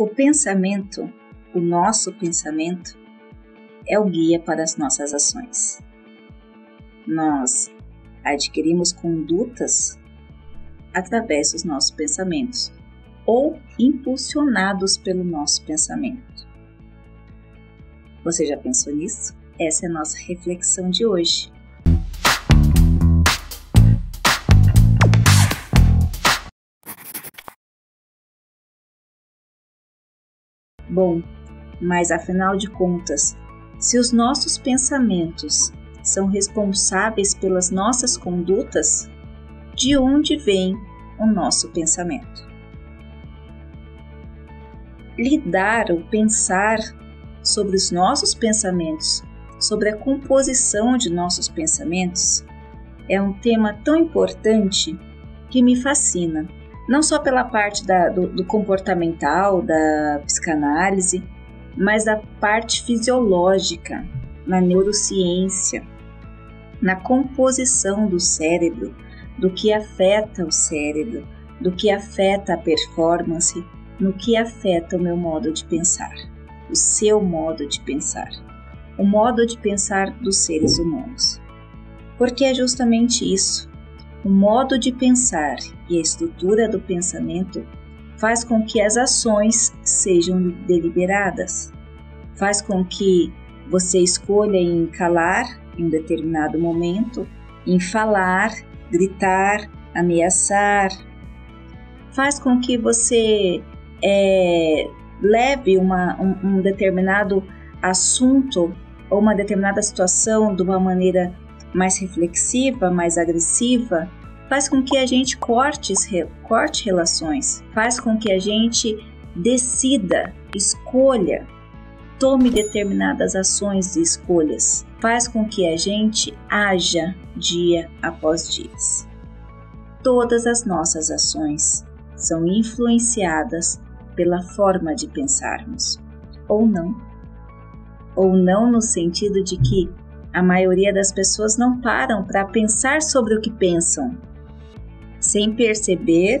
O pensamento, o nosso pensamento, é o guia para as nossas ações. Nós adquirimos condutas através dos nossos pensamentos ou impulsionados pelo nosso pensamento. Você já pensou nisso? Essa é a nossa reflexão de hoje. Bom, mas afinal de contas, se os nossos pensamentos são responsáveis pelas nossas condutas, de onde vem o nosso pensamento? Lidar ou pensar sobre os nossos pensamentos, sobre a composição de nossos pensamentos, é um tema tão importante que me fascina. Não só pela parte do comportamental, da psicanálise, mas da parte fisiológica, na neurociência, na composição do cérebro, do que afeta o cérebro, do que afeta a performance, no que afeta o meu modo de pensar, o seu modo de pensar, o modo de pensar dos seres humanos. Porque é justamente isso. O modo de pensar e a estrutura do pensamento faz com que as ações sejam deliberadas, faz com que você escolha em calar em um determinado momento, em falar, gritar, ameaçar, faz com que você leve um determinado assunto ou uma determinada situação de uma maneira mais reflexiva, mais agressiva, faz com que a gente corte relações, faz com que a gente decida, escolha, tome determinadas ações e escolhas, faz com que a gente haja dia após dia. Todas as nossas ações são influenciadas pela forma de pensarmos, ou não. Ou não no sentido de que a maioria das pessoas não param para pensar sobre o que pensam, sem perceber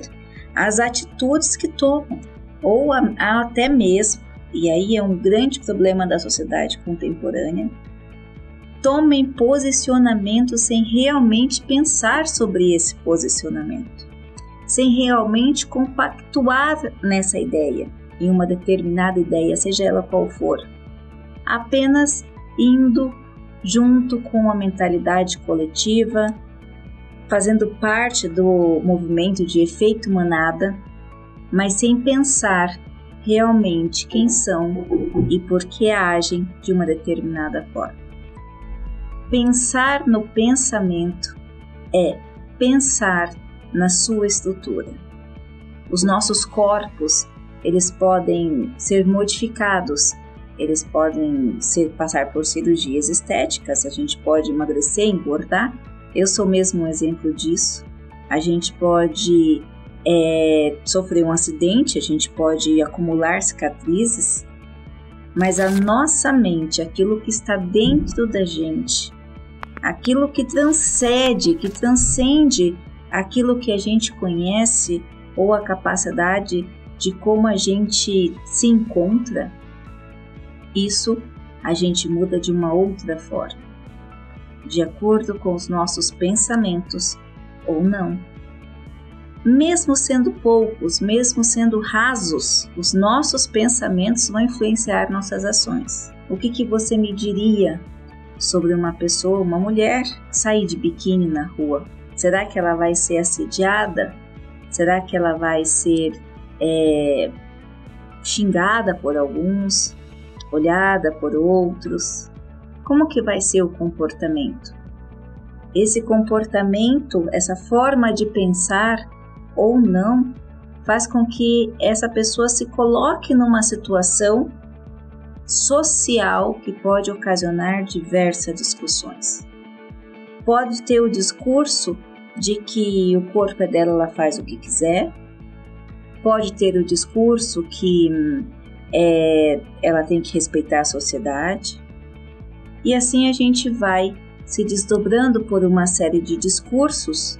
as atitudes que tomam, ou até mesmo, e aí é um grande problema da sociedade contemporânea, tomem posicionamentos sem realmente pensar sobre esse posicionamento, sem realmente compactuar nessa ideia, em uma determinada ideia, seja ela qual for, apenas indo junto com a mentalidade coletiva, fazendo parte do movimento de efeito manada, mas sem pensar realmente quem são e por que agem de uma determinada forma. Pensar no pensamento é pensar na sua estrutura. Os nossos corpos, eles podem ser modificados, eles podem passar por cirurgias estéticas, a gente pode emagrecer, engordar. Eu sou mesmo um exemplo disso. A gente pode sofrer um acidente, a gente pode acumular cicatrizes, mas a nossa mente, aquilo que está dentro da gente, aquilo que transcende aquilo que a gente conhece ou a capacidade de como a gente se encontra, isso a gente muda de uma outra forma, de acordo com os nossos pensamentos ou não. Mesmo sendo poucos, mesmo sendo rasos, os nossos pensamentos vão influenciar nossas ações. O que você me diria sobre uma pessoa, uma mulher, sair de biquíni na rua? Será que ela vai ser assediada? Será que ela vai ser xingada por alguns? Olhada por outros? Como que vai ser o comportamento? Esse comportamento, essa forma de pensar ou não, faz com que essa pessoa se coloque numa situação social que pode ocasionar diversas discussões. Pode ter o discurso de que o corpo é dela, ela faz o que quiser. Pode ter o discurso que ela tem que respeitar a sociedade. E assim a gente vai se desdobrando por uma série de discursos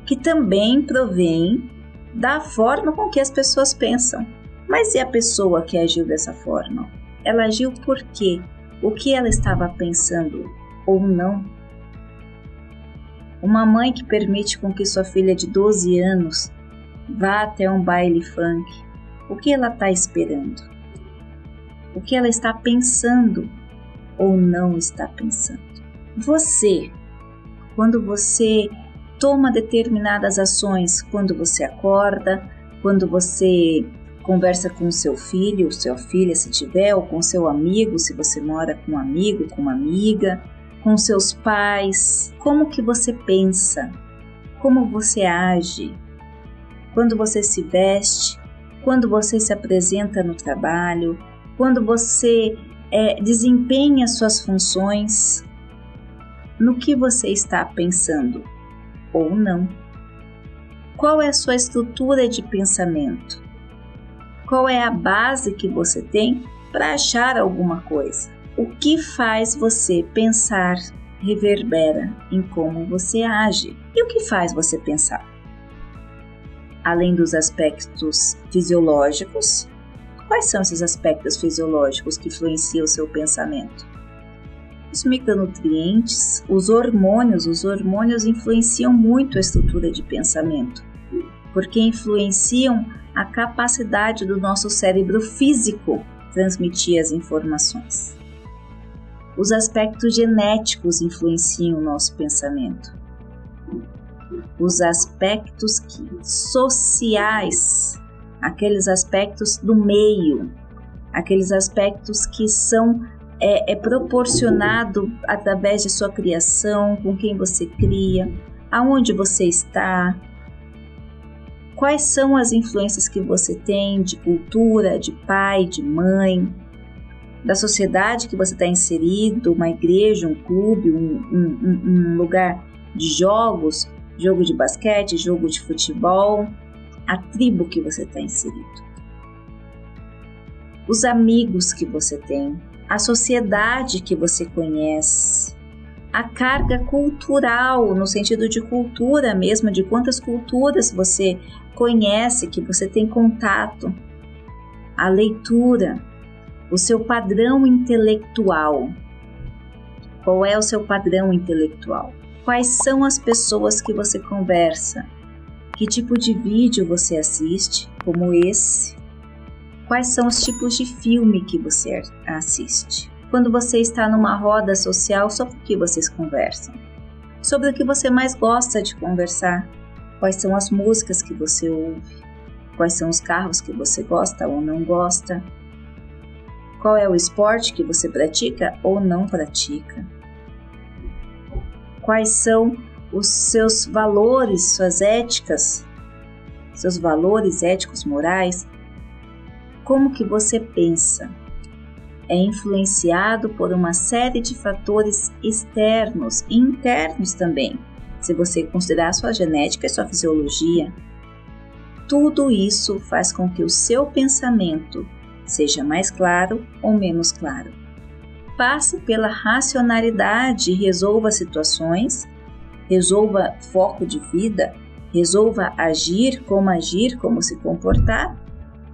que também provém da forma com que as pessoas pensam. Mas e a pessoa que agiu dessa forma? Ela agiu por quê? O que ela estava pensando ou não? Uma mãe que permite com que sua filha de 12 anos vá até um baile funk, o que ela está esperando? O que ela está pensando ou não está pensando? Você, quando você toma determinadas ações, quando você acorda, quando você conversa com seu filho, sua filha, se tiver, ou com seu amigo, se você mora com um amigo, com uma amiga, com seus pais, como que você pensa? Como você age? Quando você se veste, quando você se apresenta no trabalho, quando você desempenha suas funções, no que você está pensando ou não? Qual é a sua estrutura de pensamento? Qual é a base que você tem para achar alguma coisa? O que faz você pensar reverbera em como você age. E o que faz você pensar? Além dos aspectos fisiológicos, quais são esses aspectos fisiológicos que influenciam o seu pensamento? Os micronutrientes, os hormônios influenciam muito a estrutura de pensamento, porque influenciam a capacidade do nosso cérebro físico transmitir as informações. Os aspectos genéticos influenciam o nosso pensamento. Os aspectos sociais, aqueles aspectos do meio, aqueles aspectos que são proporcionado através de sua criação, com quem você cria, aonde você está, quais são as influências que você tem de cultura, de pai, de mãe, da sociedade que você está inserido, uma igreja, um clube, um lugar de jogos, jogo de basquete, jogo de futebol, a tribo que você está inserido, os amigos que você tem, a sociedade que você conhece, a carga cultural, no sentido de cultura mesmo, de quantas culturas você conhece, que você tem contato, a leitura, o seu padrão intelectual. Qual é o seu padrão intelectual? Quais são as pessoas que você conversa? Que tipo de vídeo você assiste, como esse? Quais são os tipos de filme que você assiste? Quando você está numa roda social, sobre o que vocês conversam? Sobre o que você mais gosta de conversar? Quais são as músicas que você ouve? Quais são os carros que você gosta ou não gosta? Qual é o esporte que você pratica ou não pratica? Quais são os seus valores, suas éticas, seus valores éticos, morais? Como que você pensa? É influenciado por uma série de fatores externos e internos também. Se você considerar sua genética e sua fisiologia, tudo isso faz com que o seu pensamento seja mais claro ou menos claro. Passe pela racionalidade e resolva situações, resolva foco de vida, resolva agir, como se comportar,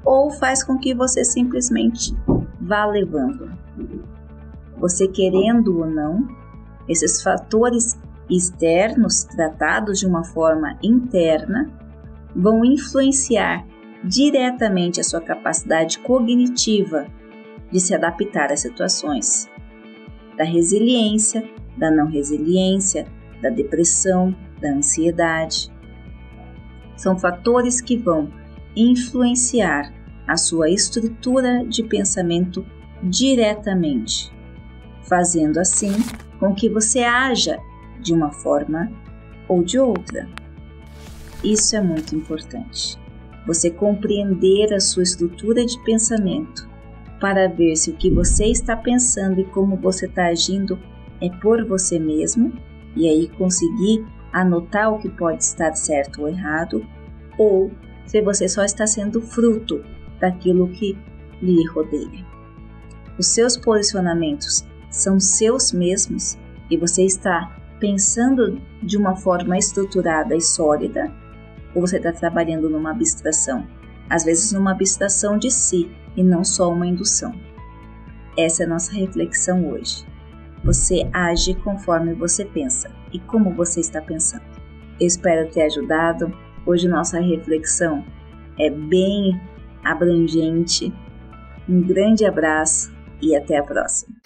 ou faz com que você simplesmente vá levando. Você querendo ou não, esses fatores externos tratados de uma forma interna vão influenciar diretamente a sua capacidade cognitiva de se adaptar às situações, da resiliência, da não resiliência, da depressão, da ansiedade. São fatores que vão influenciar a sua estrutura de pensamento diretamente, fazendo assim com que você haja de uma forma ou de outra. Isso é muito importante. Você compreender a sua estrutura de pensamento para ver se o que você está pensando e como você está agindo é por você mesmo, e aí conseguir anotar o que pode estar certo ou errado, ou se você só está sendo fruto daquilo que lhe rodeia. Os seus posicionamentos são seus mesmos e você está pensando de uma forma estruturada e sólida, ou você está trabalhando numa abstração? às vezes numa abstração de si e não só uma indução. Essa é a nossa reflexão hoje. Você age conforme você pensa e como você está pensando. Eu espero ter ajudado. Hoje nossa reflexão é bem abrangente. Um grande abraço e até a próxima.